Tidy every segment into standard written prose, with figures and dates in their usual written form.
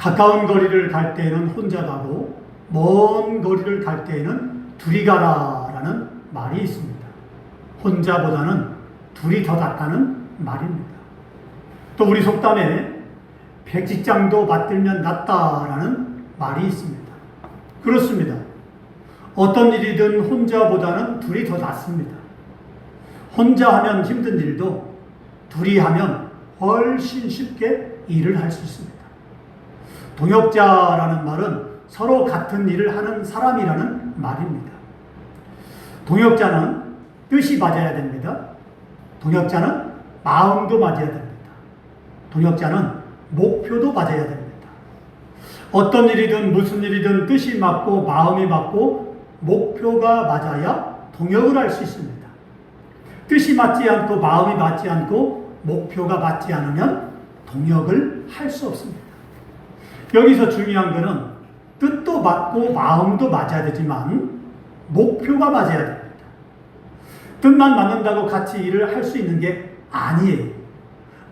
가까운 거리를 갈 때에는 혼자 가고 먼 거리를 갈 때에는 둘이 가라라는 말이 있습니다. 혼자보다는 둘이 더 낫다는 말입니다. 또 우리 속담에 백지장도 받들면 낫다라는 말이 있습니다. 그렇습니다. 어떤 일이든 혼자보다는 둘이 더 낫습니다. 혼자 하면 힘든 일도 둘이 하면 훨씬 쉽게 일을 할 수 있습니다. 동역자라는 말은 서로 같은 일을 하는 사람이라는 말입니다. 동역자는 뜻이 맞아야 됩니다. 동역자는 마음도 맞아야 됩니다. 동역자는 목표도 맞아야 됩니다. 어떤 일이든 무슨 일이든 뜻이 맞고 마음이 맞고 목표가 맞아야 동역을 할 수 있습니다. 뜻이 맞지 않고 마음이 맞지 않고 목표가 맞지 않으면 동역을 할 수 없습니다. 여기서 중요한 것은 뜻도 맞고 마음도 맞아야 되지만 목표가 맞아야 됩니다. 뜻만 맞는다고 같이 일을 할 수 있는 게 아니에요.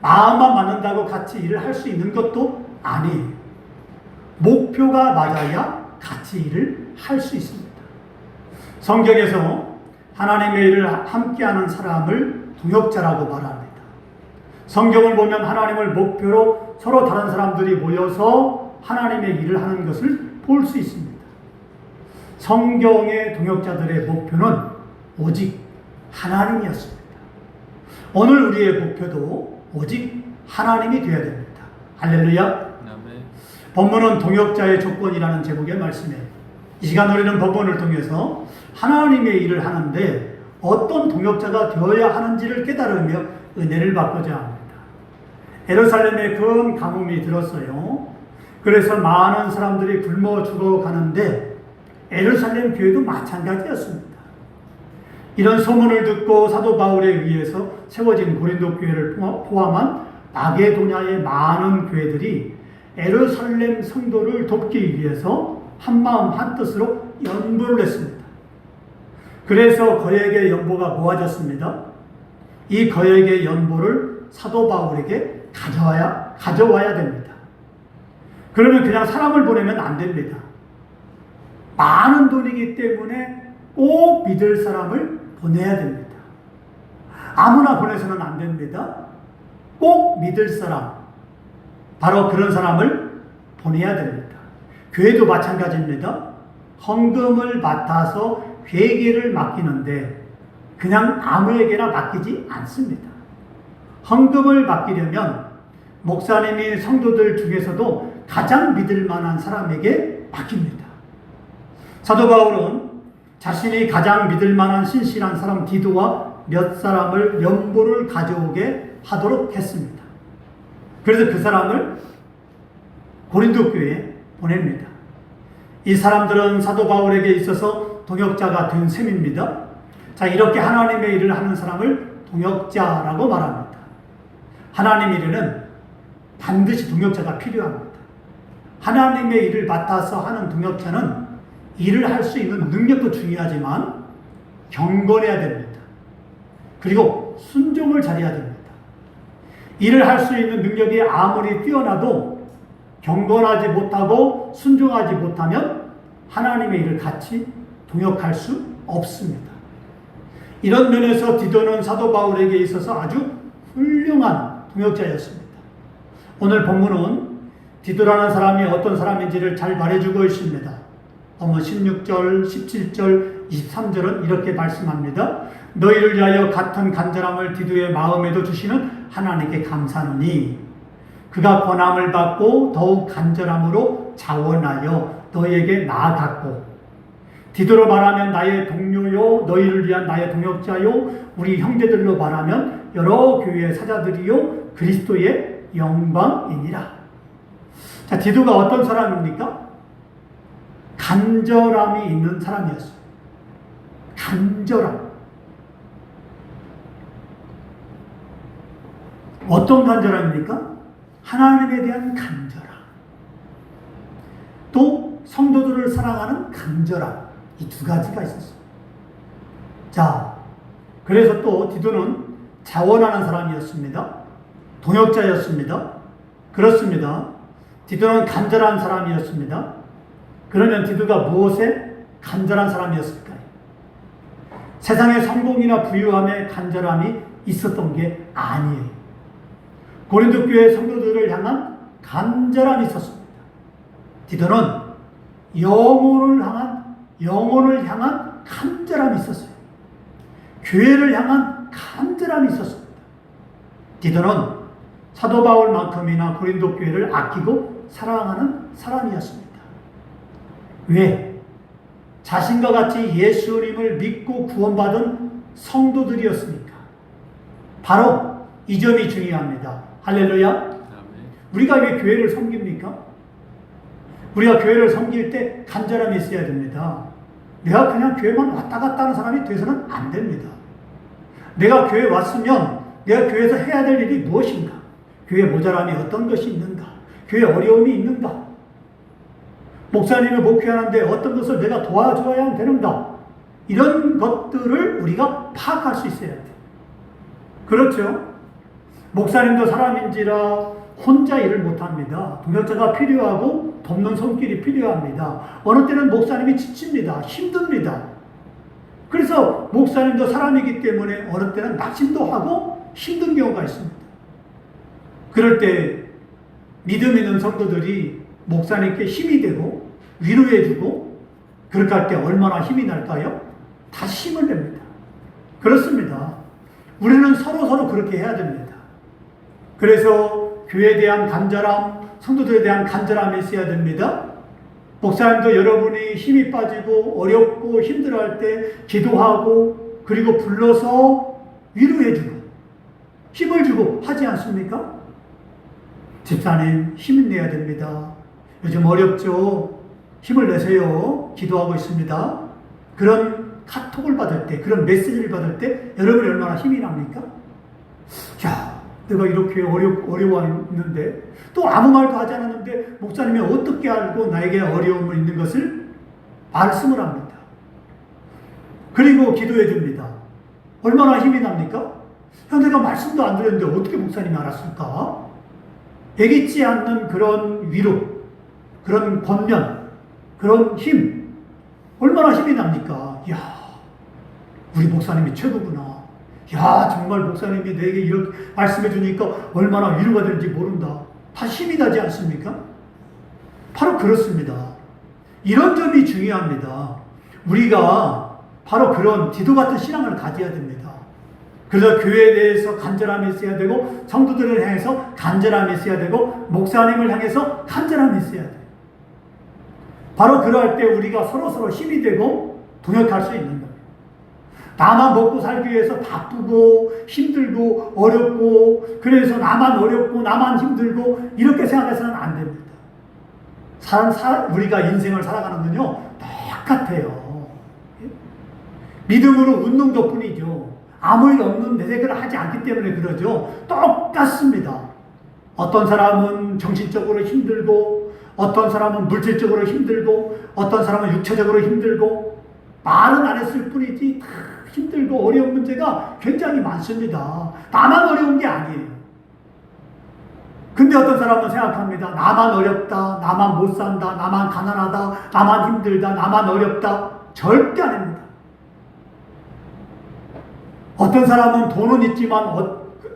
마음만 맞는다고 같이 일을 할 수 있는 것도 아니에요. 목표가 맞아야 같이 일을 할 수 있습니다. 성경에서 하나님의 일을 함께하는 사람을 동역자라고 말합니다. 성경을 보면 하나님을 목표로 서로 다른 사람들이 모여서 하나님의 일을 하는 것을 볼 수 있습니다. 성경의 동역자들의 목표는 오직 하나님이었습니다. 오늘 우리의 목표도 오직 하나님이 되어야 됩니다. 할렐루야. 본문은 동역자의 조건이라는 제목의 말씀에 이 시간 우리는 본문을 통해서 하나님의 일을 하는데 어떤 동역자가 되어야 하는지를 깨달으며 은혜를 받고자 합니다. 예루살렘에 큰 가뭄이 들었어요. 그래서 많은 사람들이 굶어 죽어가는데 예루살렘 교회도 마찬가지였습니다. 이런 소문을 듣고 사도 바울에 의해서 세워진 고린도 교회를 포함한 마게도냐의 많은 교회들이 예루살렘 성도를 돕기 위해서 한마음 한뜻으로 연보를 했습니다. 그래서 거액의 연보가 모아졌습니다. 이 거액의 연보를 사도 바울에게 가져와야 됩니다. 그러면 그냥 사람을 보내면 안 됩니다. 많은 돈이기 때문에 꼭 믿을 사람을 보내야 됩니다. 아무나 보내서는 안 됩니다. 꼭 믿을 사람, 바로 그런 사람을 보내야 됩니다. 교회도 마찬가지입니다. 헌금을 맡아서 회계를 맡기는데 그냥 아무에게나 맡기지 않습니다. 헌금을 맡기려면 목사님이 성도들 중에서도 가장 믿을 만한 사람에게 맡깁니다. 사도 바울은 자신이 가장 믿을 만한 신실한 사람 디도와 몇 사람을 연보를 가져오게 하도록 했습니다. 그래서 그 사람을 고린도 교회에 보냅니다. 이 사람들은 사도 바울에게 있어서 동역자가 된 셈입니다. 자, 이렇게 하나님의 일을 하는 사람을 동역자라고 말합니다. 하나님의 일에는 반드시 동역자가 필요합니다. 하나님의 일을 맡아서 하는 동역자는 일을 할 수 있는 능력도 중요하지만 경건해야 됩니다. 그리고 순종을 잘해야 됩니다. 일을 할 수 있는 능력이 아무리 뛰어나도 경건하지 못하고 순종하지 못하면 하나님의 일을 같이 동역할 수 없습니다. 이런 면에서 디도는 사도 바울에게 있어서 아주 훌륭한 동역자였습니다. 오늘 본문은 디도라는 사람이 어떤 사람인지를 잘 말해주고 있습니다. 16절, 17절, 23절은 이렇게 말씀합니다. 너희를 위하여 같은 간절함을 디도의 마음에도 주시는 하나님께 감사하노니 그가 권함을 받고 더욱 간절함으로 자원하여 너희에게 나아갔고 디도로 말하면 나의 동료요 너희를 위한 나의 동역자요 우리 형제들로 말하면 여러 교회의 사자들이요 그리스도의 영광이니라. 자, 디도가 어떤 사람입니까? 간절함이 있는 사람이었어요. 간절함. 어떤 간절함입니까? 하나님에 대한 간절함. 또 성도들을 사랑하는 간절함. 이 두 가지가 있었어요. 자, 그래서 또 디도는 자원하는 사람이었습니다. 동역자였습니다. 그렇습니다. 디도는 간절한 사람이었습니다. 그러면 디도가 무엇에 간절한 사람이었을까요? 세상의 성공이나 부유함에 간절함이 있었던 게 아니에요. 고린도 교회 성도들을 향한 간절함이 있었습니다. 디도는 영혼을 향한 간절함이 있었어요. 교회를 향한 간절함이 있었습니다. 디도는 사도 바울만큼이나 고린도 교회를 아끼고 사랑하는 사람이었습니다. 왜? 자신과 같이 예수님을 믿고 구원받은 성도들이었으니까. 바로 이 점이 중요합니다. 할렐루야. 우리가 왜 교회를 섬깁니까? 우리가 교회를 섬길 때 간절함이 있어야 됩니다. 내가 그냥 교회만 왔다 갔다 하는 사람이 돼서는 안 됩니다. 내가 교회에 왔으면 내가 교회에서 해야 될 일이 무엇인가? 교회 모자람이 어떤 것이 있는가? 교회 어려움이 있는가? 목사님을 목회하는데 어떤 것을 내가 도와줘야 되는가? 이런 것들을 우리가 파악할 수 있어야 돼요. 그렇죠? 목사님도 사람인지라 혼자 일을 못합니다. 동역자가 필요하고 돕는 손길이 필요합니다. 어느 때는 목사님이 지칩니다. 힘듭니다. 그래서 목사님도 사람이기 때문에 어느 때는 낙심도 하고 힘든 경우가 있습니다. 그럴 때 믿음 있는 성도들이 목사님께 힘이 되고 위로해주고 그렇게 할 때 얼마나 힘이 날까요? 다시 힘을 냅니다. 그렇습니다. 우리는 서로 그렇게 해야 됩니다. 그래서 교회에 대한 간절함, 성도들에 대한 간절함이 있어야 됩니다. 목사님도 여러분이 힘이 빠지고 어렵고 힘들어할 때 기도하고 그리고 불러서 위로해주고 힘을 주고 하지 않습니까? 집사님 힘을 내야 됩니다. 요즘 어렵죠? 힘을 내세요. 기도하고 있습니다. 그런 카톡을 받을 때, 그런 메시지를 받을 때 여러분이 얼마나 힘이 납니까? 야, 내가 이렇게 어려워했는데 또 아무 말도 하지 않았는데 목사님이 어떻게 알고 나에게 어려움을 있는 것을 말씀을 합니다. 그리고 기도해 줍니다. 얼마나 힘이 납니까? 야, 내가 말씀도 안 드렸는데 어떻게 목사님이 알았을까? 애기지 않는 그런 위로, 그런 권면, 그런 힘, 얼마나 힘이 납니까? 이야, 우리 목사님이 최고구나. 야, 정말 목사님이 내게 이렇게 말씀해 주니까 얼마나 위로가 되는지 모른다. 다 힘이 나지 않습니까? 바로 그렇습니다. 이런 점이 중요합니다. 우리가 바로 그런 디도 같은 신앙을 가져야 됩니다. 그래서 교회에 대해서 간절함이 있어야 되고 성도들을 향해서 간절함이 있어야 되고 목사님을 향해서 간절함이 있어야 돼요. 바로 그럴 때 우리가 서로 힘이 되고 동역할 수 있는 거예요. 나만 먹고 살기 위해서 바쁘고 힘들고 어렵고 그래서 나만 어렵고 나만 힘들고 이렇게 생각해서는 안 됩니다. 우리가 인생을 살아가는 건요 똑같아요. 믿음으로 웃는 것뿐이죠. 아무 일 없는 내색을 하지 않기 때문에 그러죠. 똑같습니다. 어떤 사람은 정신적으로 힘들고 어떤 사람은 물질적으로 힘들고 어떤 사람은 육체적으로 힘들고 말은 안 했을 뿐이지 다 힘들고 어려운 문제가 굉장히 많습니다. 나만 어려운 게 아니에요. 근데 어떤 사람은 생각합니다. 나만 어렵다, 나만 못 산다, 나만 가난하다, 나만 힘들다, 나만 어렵다. 절대 아닙니다. 어떤 사람은 돈은 있지만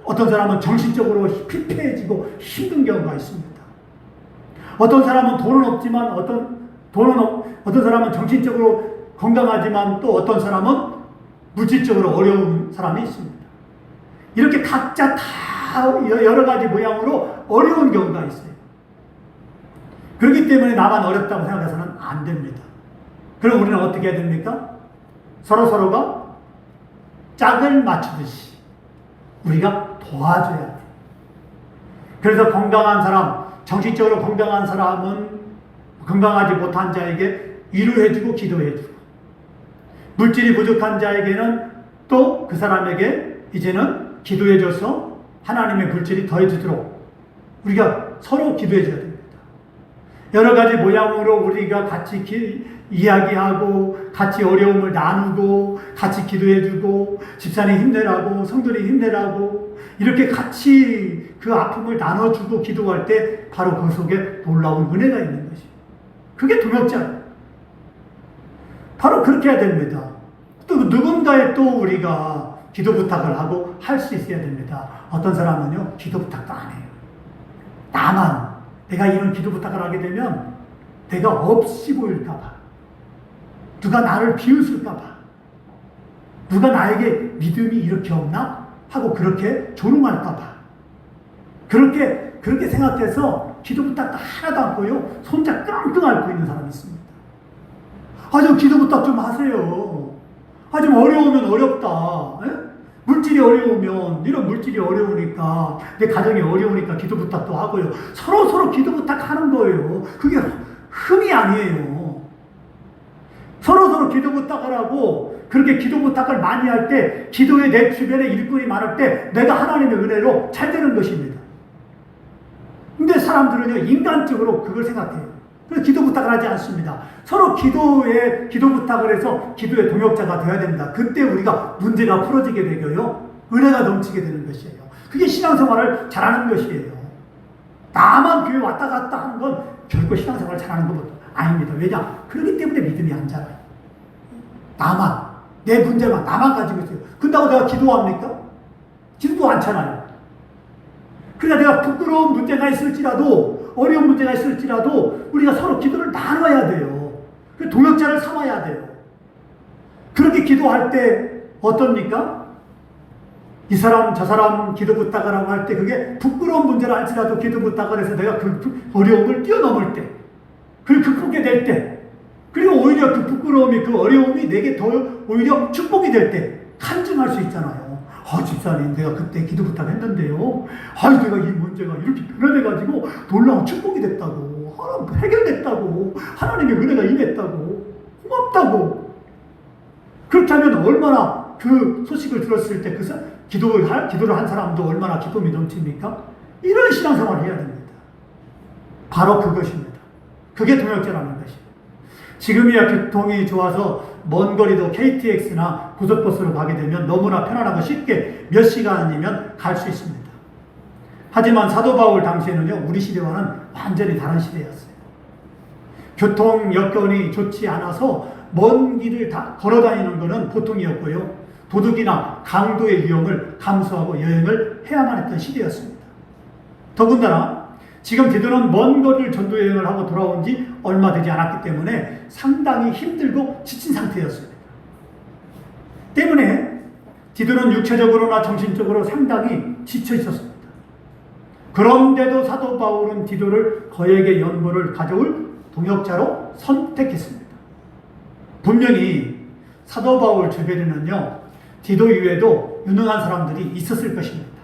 어떤 사람은 정신적으로 피폐해지고 힘든 경우가 있습니다. 어떤 사람은 돈은 없지만 어떤 사람은 정신적으로 건강하지만 또 어떤 사람은 물질적으로 어려운 사람이 있습니다. 이렇게 각자 다 여러 가지 모양으로 어려운 경우가 있어요. 그렇기 때문에 나만 어렵다고 생각해서는 안 됩니다. 그럼 우리는 어떻게 해야 됩니까? 서로가 짝을 맞추듯이 우리가 도와줘야 돼요. 그래서 건강한 사람, 정신적으로 건강한 사람은 건강하지 못한 자에게 위로해주고 기도해주고 물질이 부족한 자에게는 또 그 사람에게 이제는 기도해줘서 하나님의 물질이 더해지도록 우리가 서로 기도해줘야 됩니다. 여러 가지 모양으로 우리가 같이 이야기하고 같이 어려움을 나누고 같이 기도해주고 집사님 힘내라고 성도님 힘내라고 이렇게 같이 그 아픔을 나눠주고 기도할 때 바로 그 속에 놀라운 은혜가 있는 것이에요. 그게 동역자예요. 바로 그렇게 해야 됩니다. 또 누군가의 또 우리가 기도 부탁을 하고 할 수 있어야 됩니다. 어떤 사람은요, 기도 부탁도 안 해요. 나만, 내가 이런 기도 부탁을 하게 되면 내가 없이 보일까봐, 누가 나를 비웃을까봐, 누가 나에게 믿음이 이렇게 없나? 하고 그렇게 조롱할까봐, 그렇게 생각해서 기도 부탁도 하나도 안 하고요, 손자 끙끙 앓고 있는 사람이 있습니다. 좀 기도 부탁 좀 하세요. 좀 어려우면 어렵다. 에? 물질이 어려우면, 이런 물질이 어려우니까, 내 가정이 어려우니까 기도 부탁도 하고요. 서로 기도 부탁하는 거예요. 그게 흠이 아니에요. 서로 기도 부탁을 하고, 그렇게 기도 부탁을 많이 할 때, 기도에 내 주변에 일꾼이 많을 때, 내가 하나님의 은혜로 잘 되는 것입니다. 근데 사람들은요, 인간적으로 그걸 생각해요. 그래서 기도 부탁을 하지 않습니다. 서로 기도 부탁을 해서 기도의 동역자가 되어야 됩니다. 그때 우리가 문제가 풀어지게 되고요, 은혜가 넘치게 되는 것이에요. 그게 신앙생활을 잘하는 것이에요. 나만 교회 왔다 갔다 하는 건 결코 신앙생활을 잘하는 것도 아닙니다. 왜냐? 그렇기 때문에 믿음이 안 자라요. 나만, 내 문제만 나만 가지고 있어요. 그런다고 내가 기도합니까? 기도도 않잖아요. 그러니까 내가 부끄러운 문제가 있을지라도, 어려운 문제가 있을지라도 우리가 서로 기도를 나눠야 돼요. 동역자를 삼아야 돼요. 그렇게 기도할 때 어떻습니까? 이 사람 저 사람 기도 부탁을 하고 할 때 그게 부끄러운 문제라 할지라도 기도 부탁을 해서 내가 그 어려움을 뛰어넘을 때, 그걸 극복하게 될 때, 그리고 오히려 그 부끄러움이, 그 어려움이 내게 더 오히려 축복이 될 때 간증할 수 있잖아요. 집사님, 내가 그때 기도 부탁했는데요, 내가 이 문제가 이렇게 변화돼가지고 놀라운 축복이 됐다고, 해결됐다고, 하나님의 은혜가 임했다고, 고맙다고. 그렇게 하면 얼마나 그 소식을 들었을 때 기도를 한 사람도 얼마나 기쁨이 넘칩니까? 이런 신앙생활을 해야 됩니다. 바로 그것입니다. 그게 동역자라는 것이에요. 지금이야 교통이 좋아서 먼 거리도 KTX나 고속버스로 가게 되면 너무나 편안하고 쉽게 몇 시간이면 갈 수 있습니다. 하지만 사도 바울 당시에는요, 우리 시대와는 완전히 다른 시대였어요. 교통 여건이 좋지 않아서 먼 길을 다 걸어 다니는 것은 보통이었고요, 도둑이나 강도의 위험을 감수하고 여행을 해야만 했던 시대였습니다. 더군다나 지금 디도는 먼 거리를 전도 여행을 하고 돌아온 지 얼마 되지 않았기 때문에 상당히 힘들고 지친 상태였습니다. 때문에 디도는 육체적으로나 정신적으로 상당히 지쳐 있었습니다. 그런데도 사도 바울은 디도를 거액의 연보를 가져올 동역자로 선택했습니다. 분명히 사도 바울 주변에는요, 디도 이외에도 유능한 사람들이 있었을 것입니다.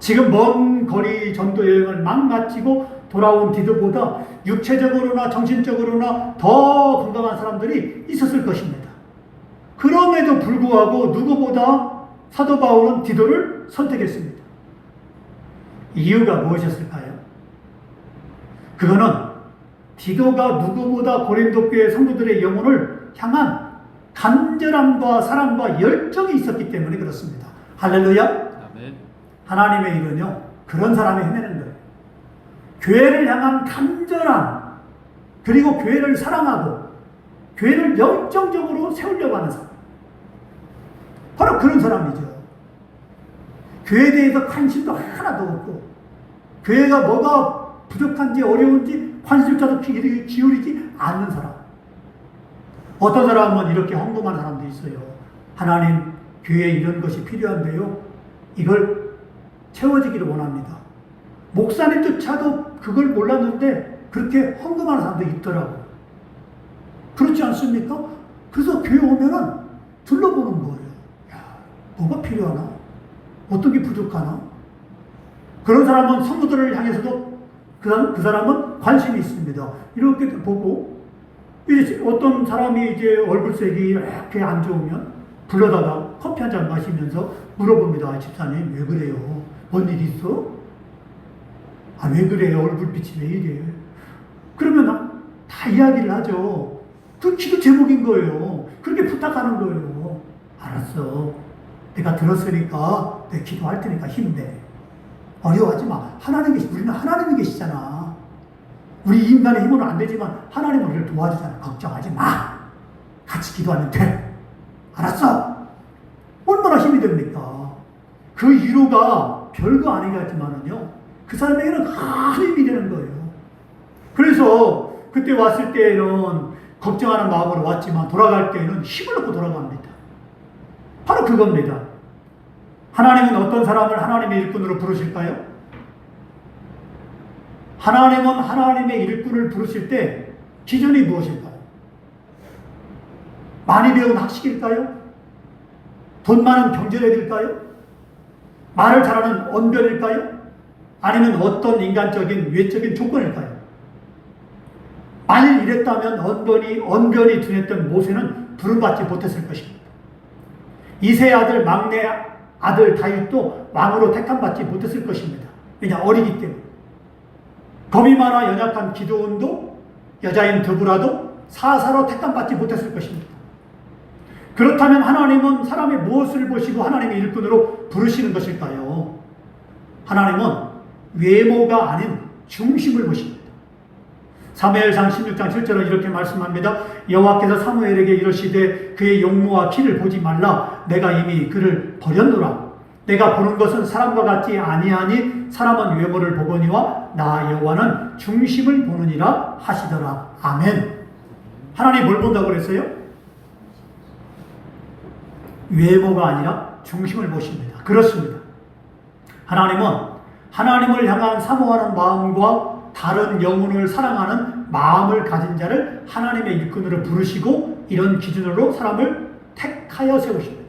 지금 먼 거리 전도 여행을 막 마치고 돌아온 디도보다 육체적으로나 정신적으로나 더 건강한 사람들이 있었을 것입니다. 그럼에도 불구하고 누구보다 사도 바울은 디도를 선택했습니다. 이유가 무엇이었을까요? 그거는 디도가 누구보다 고린도 교회 성도들의 영혼을 향한 간절함과 사랑과 열정이 있었기 때문에 그렇습니다. 할렐루야. 아멘. 하나님의 일은요, 그런 사람이 해내는 거예요. 교회를 향한 간절함, 그리고 교회를 사랑하고 교회를 열정적으로 세우려고 하는 사람, 바로 그런 사람이죠. 교회에 대해서 관심도 하나도 없고, 교회가 뭐가 부족한지 어려운지 관심조차도 기울이지 않는 사람. 어떤 사람은 이렇게 헌금한 사람도 있어요. 하나님, 교회에 이런 것이 필요한데요, 이걸 채워지기를 원합니다. 목사님조차도 그걸 몰랐는데 그렇게 헌금하는 사람도 있더라고요. 그렇지 않습니까? 그래서 교회 오면은 둘러보는 거예요. 뭐가 필요하나? 어떤 게 부족하나? 그런 사람은 성도들을 향해서도 그 사람은 관심이 있습니다. 이렇게 보고, 이제 어떤 사람이 이제 얼굴색이 이렇게 안 좋으면 불러다가 커피 한 잔 마시면서 물어봅니다. 집사님, 왜 그래요? 뭔 일 있어? 왜 그래요? 얼굴빛이 왜 이래? 그러면 다 이야기를 하죠. 그 기도 제목인 거예요. 그렇게 부탁하는 거예요. 알았어. 내가 들었으니까 내 기도할 테니까 힘내. 어려워하지 마. 우리는 하나님이 계시잖아. 우리 인간의 힘으로는 안 되지만 하나님은 우리를 도와주잖아. 걱정하지 마. 같이 기도하면 돼. 알았어? 얼마나 힘이 됩니까? 그 위로가 별거 아니겠지만은요, 그 사람에게는 큰 힘이 되는 거예요. 그래서 그때 왔을 때에는 걱정하는 마음으로 왔지만 돌아갈 때에는 힘을 얻고 돌아갑니다. 바로 그겁니다. 하나님은 어떤 사람을 하나님의 일꾼으로 부르실까요? 하나님은 하나님의 일꾼을 부르실 때 기준이 무엇일까요? 많이 배운 학식일까요? 돈 많은 경제력일까요? 말을 잘하는 언변일까요? 아니면 어떤 인간적인 외적인 조건일까요? 만일 이랬다면 언변이 둔했던 모세는 부름받지 못했을 것입니다. 이세 아들 막내 아들 다윗도 왕으로 택함받지 못했을 것입니다. 왜냐? 어리기 때문에. 겁이 많아 연약한 기드온도 여자인 드보라도 사사로 택함받지 못했을 것입니다. 그렇다면 하나님은 사람의 무엇을 보시고 하나님의 일꾼으로 부르시는 것일까요? 하나님은 외모가 아닌 중심을 보십니다. 사무엘상 16장 7절은 이렇게 말씀합니다. 여호와께서 사무엘에게 이르시되 그의 용모와 키를 보지 말라. 내가 이미 그를 버렸노라. 내가 보는 것은 사람과 같지 아니하니 사람은 외모를 보거니와 나 여호와는 중심을 보느니라 하시더라. 아멘. 하나님 뭘 본다고 그랬어요? 외모가 아니라 중심을 보십니다. 그렇습니다. 하나님은 하나님을 향한 사모하는 마음과 다른 영혼을 사랑하는 마음을 가진 자를 하나님의 일꾼으로 부르시고 이런 기준으로 사람을 택하여 세우십니다.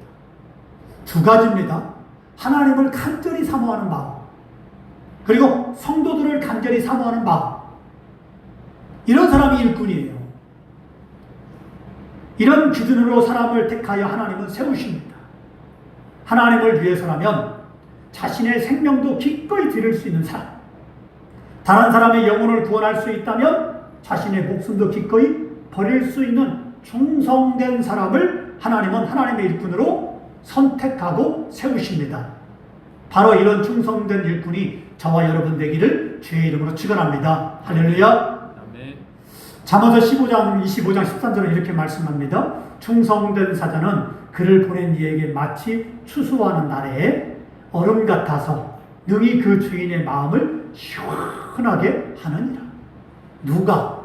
두 가지입니다. 하나님을 간절히 사모하는 마음, 그리고 성도들을 간절히 사모하는 마음. 이런 사람이 일꾼이에요. 이런 기준으로 사람을 택하여 하나님은 세우십니다. 하나님을 위해서라면 자신의 생명도 기꺼이 드릴 수 있는 사람, 다른 사람의 영혼을 구원할 수 있다면 자신의 목숨도 기꺼이 버릴 수 있는 충성된 사람을 하나님은 하나님의 일꾼으로 선택하고 세우십니다. 바로 이런 충성된 일꾼이 저와 여러분 되기를 주의 이름으로 축원합니다. 할렐루야. 잠언서 25장 13절은 이렇게 말씀합니다. 충성된 사자는 그를 보낸 이에게 마치 추수하는 날에 얼음 같아서 능히 그 주인의 마음을 시원하게 하느니라. 누가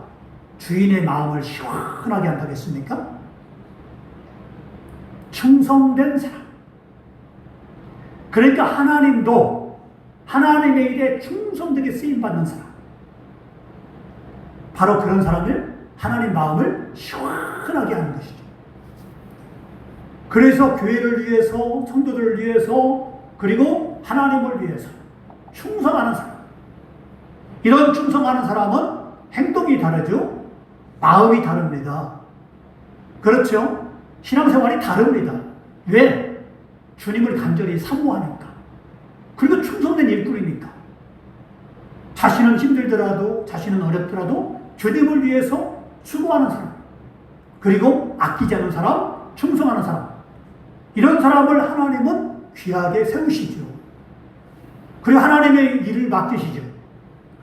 주인의 마음을 시원하게 한다겠습니까? 충성된 사람. 그러니까 하나님도 하나님의 일에 충성되게 쓰임받는 사람, 바로 그런 사람을 하나님 마음을 시원하게 하는 것이죠. 그래서 교회를 위해서, 성도들을 위해서, 그리고 하나님을 위해서 충성하는 사람, 이런 충성하는 사람은 행동이 다르죠. 마음이 다릅니다. 그렇죠? 신앙생활이 다릅니다. 왜? 주님을 간절히 사모하니까. 그리고 충성된 일꾼이니까. 자신은 힘들더라도, 자신은 어렵더라도 주님을 위해서 수고하는 사람, 그리고 아끼지 않은 사람, 충성하는 사람, 이런 사람을 하나님은 귀하게 세우시죠. 그리고 하나님의 일을 맡기시죠.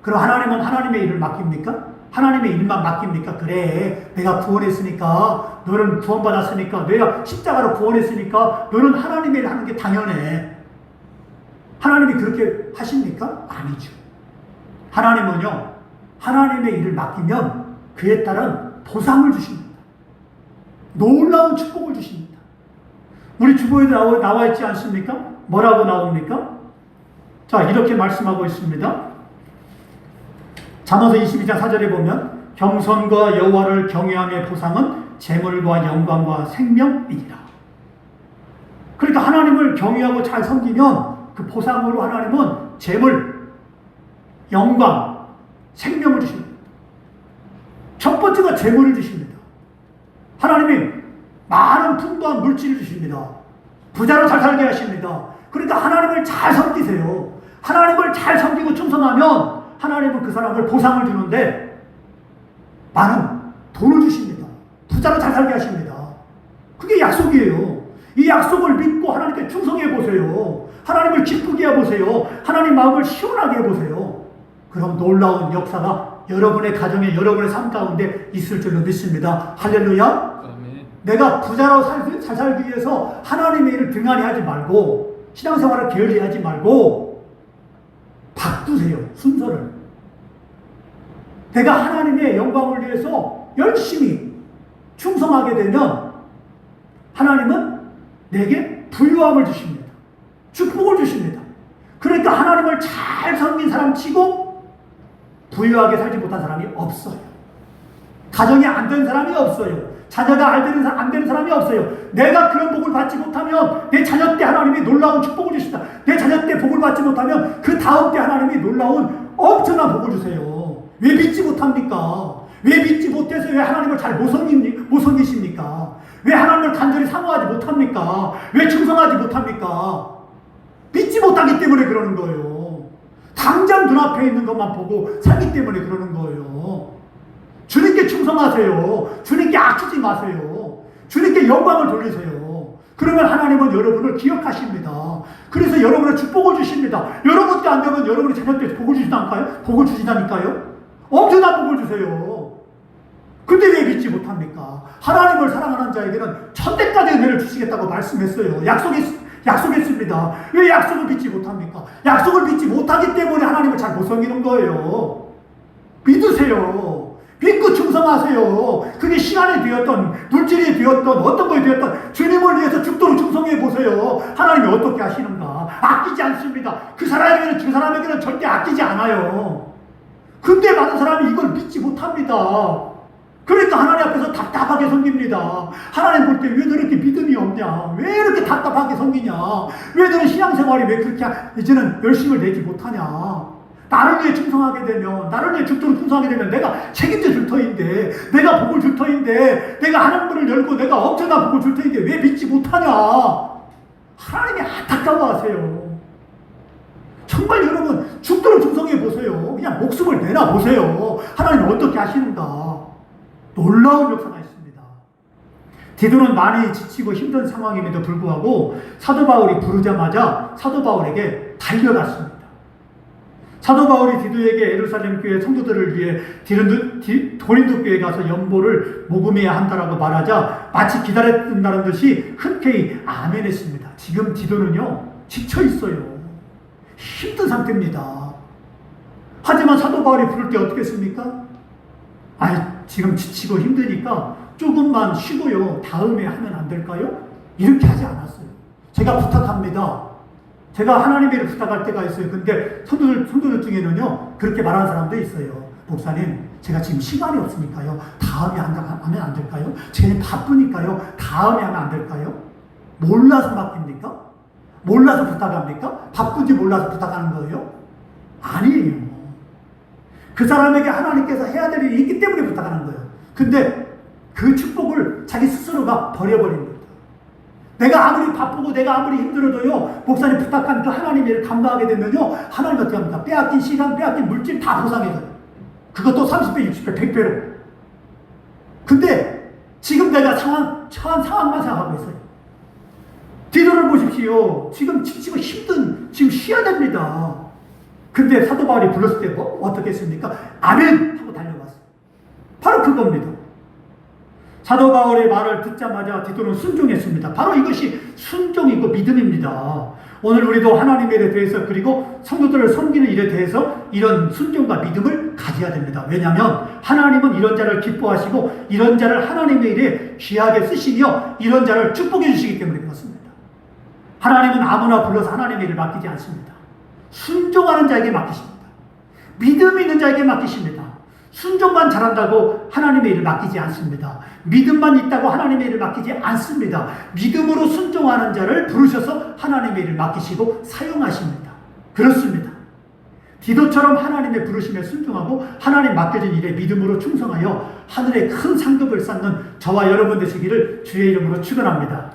그럼 하나님은 하나님의 일을 맡깁니까? 하나님의 일만 맡깁니까? 그래, 내가 구원했으니까, 너는 구원받았으니까, 내가 십자가로 구원했으니까 너는 하나님의 일을 하는 게 당연해. 하나님이 그렇게 하십니까? 아니죠. 하나님은요, 하나님의 일을 맡기면 그에 따른 보상을 주십니다. 놀라운 축복을 주십니다. 우리 주보에도 나와 있지 않습니까? 뭐라고 나옵니까? 자, 이렇게 말씀하고 있습니다. 잠언서 22장 4절에 보면 겸손과 여호와를 경외함의 보상은 재물과 영광과 생명이니라. 그러니까 하나님을 경외하고 잘 섬기면 그 보상으로 하나님은 재물, 영광, 생명을 주십니다. 첫 번째가 재물을 주십니다. 하나님이 많은 풍부한 물질을 주십니다. 부자로 잘 살게 하십니다. 그러니까 하나님을 잘 섬기세요. 하나님을 잘 섬기고 충성하면 하나님은 그 사람을 보상을 주는데 많은 돈을 주십니다. 부자로 잘 살게 하십니다. 그게 약속이에요. 이 약속을 믿고 하나님께 충성해 보세요. 하나님을 기쁘게 해보세요. 하나님 마음을 시원하게 해보세요. 그럼 놀라운 역사가 여러분의 가정에, 여러분의 삶 가운데 있을 줄로 믿습니다. 할렐루야. 아멘. 내가 부자로 잘 살기 위해서 하나님의 일을 등한히 하지 말고 신앙생활을 게을리 하지 말고 바꾸세요. 순서를. 내가 하나님의 영광을 위해서 열심히 충성하게 되면 하나님은 내게 부유함을 주십니다. 축복을 주십니다. 그러니까 하나님을 잘 섬긴 사람 치고 부유하게 살지 못한 사람이 없어요. 가정이 안 된 사람이 없어요. 자녀가 안 되는 사람이 없어요. 내가 그런 복을 받지 못하면 내 자녀 때 하나님이 놀라운 축복을 주신다. 내 자녀 때 복을 받지 못하면 그 다음 때 하나님이 놀라운 엄청난 복을 주세요. 왜 믿지 못합니까? 왜 믿지 못해서 왜 하나님을 잘 못 섬기십니까? 왜 하나님을 간절히 사모하지 못합니까? 왜 충성하지 못합니까? 믿지 못하기 때문에 그러는 거예요. 당장 눈앞에 있는 것만 보고 살기 때문에 그러는 거예요. 주님께 충성하세요. 주님께 아끼지 마세요. 주님께 영광을 돌리세요. 그러면 하나님은 여러분을 기억하십니다. 그래서 여러분의 축복을 주십니다. 여러분께 안 되면 여러분의 자녀께 복을 주시다니까요? 복을 주시다니까요? 엄청난 복을 주세요. 근데 왜 믿지 못합니까? 하나님을 사랑하는 자에게는 천대까지 은혜를 주시겠다고 말씀했어요. 약속했습니다. 왜 약속을 믿지 못합니까? 약속을 믿지 못하기 때문에 하나님을 잘 못 섬기는 거예요. 믿으세요. 믿고 충성하세요. 그게 시간이 되었던, 물질이 되었던, 어떤 것이 되었던 주님을 위해서 죽도록 충성해 보세요. 하나님이 어떻게 하시는가? 아끼지 않습니다. 그 사람에게는 절대 아끼지 않아요. 근데 많은 사람이 이걸 믿지 못합니다. 그러니까 하나님 앞에서 답답하게 섬깁니다. 하나님 볼 때 왜 너렇게 믿음이 없냐? 왜 이렇게 답답하게 섬기냐? 왜 너는 신앙생활이 왜 그렇게 이제는 열심을 내지 못하냐? 나를 위해 충성하게 되면, 나를 위해 죽도록 충성하게 되면 내가 책임져 줄 터인데, 내가 복을 줄 터인데, 내가 하나님을 열고 내가 엄청난 복을 줄 터인데 왜 믿지 못하냐? 하나님이 안타까워하세요. 정말 여러분 죽도록 충성해 보세요. 그냥 목숨을 내놔 보세요. 하나님 어떻게 하시는가? 놀라운 역사가 있습니다. 디도는 많이 지치고 힘든 상황임에도 불구하고 사도 바울이 부르자마자 사도 바울에게 달려갔습니다. 사도 바울이 디도에게 예루살렘 교회 성도들을 위해 고린도 교회에 가서 연보를 모금해야 한다라고 말하자 마치 기다렸다는 듯이 흔쾌히 아멘했습니다. 지금 디도는요 지쳐 있어요. 힘든 상태입니다. 하지만 사도 바울이 부를 때 어떻게 했습니까? 지금 지치고 힘드니까 조금만 쉬고요. 다음에 하면 안 될까요? 이렇게 하지 않았어요. 제가 부탁합니다. 제가 하나님의 일을 부탁할 때가 있어요. 근데 성도들 중에는요, 그렇게 말하는 사람도 있어요. 목사님, 제가 지금 시간이 없으니까요. 다음에 하면 안 될까요? 제가 바쁘니까요. 다음에 하면 안 될까요? 몰라서 맡깁니까? 몰라서 부탁합니까? 바쁜지 몰라서 부탁하는 거예요? 아니에요. 그 사람에게 하나님께서 해야 될 일이 있기 때문에 부탁하는 거예요. 근데 그 축복을 자기 스스로가 버려버린 거예요. 내가 아무리 바쁘고 내가 아무리 힘들어도요, 목사님 부탁한 그 하나님의 일을 감당하게 되면요, 하나님 어떻게 합니까? 빼앗긴 시간, 빼앗긴 물질 다 보상해줘요. 그것도 30배, 60배, 100배로. 근데 지금 내가 처한 상황만 생각하고 있어요. 디도를 보십시오. 지금 지치고 힘든, 지금 쉬어야 됩니다. 근데 사도 바울이 불렀을 때 어떻게 했습니까? 아멘! 하고 달려갔어요. 바로 그겁니다. 사도 바울의 말을 듣자마자 디도는 순종했습니다. 바로 이것이 순종이고 믿음입니다. 오늘 우리도 하나님의 일에 대해서 그리고 성도들을 섬기는 일에 대해서 이런 순종과 믿음을 가져야 됩니다. 왜냐하면 하나님은 이런 자를 기뻐하시고 이런 자를 하나님의 일에 귀하게 쓰시며 이런 자를 축복해 주시기 때문에 그렇습니다. 하나님은 아무나 불러서 하나님의 일을 맡기지 않습니다. 순종하는 자에게 맡기십니다. 믿음 있는 자에게 맡기십니다. 순종만 잘한다고 하나님의 일을 맡기지 않습니다. 믿음만 있다고 하나님의 일을 맡기지 않습니다. 믿음으로 순종하는 자를 부르셔서 하나님의 일을 맡기시고 사용하십니다. 그렇습니다. 디도처럼 하나님의 부르심에 순종하고 하나님 맡겨진 일에 믿음으로 충성하여 하늘에 큰 상급을 쌓는 저와 여러분 되시기를 주의 이름으로 축원합니다.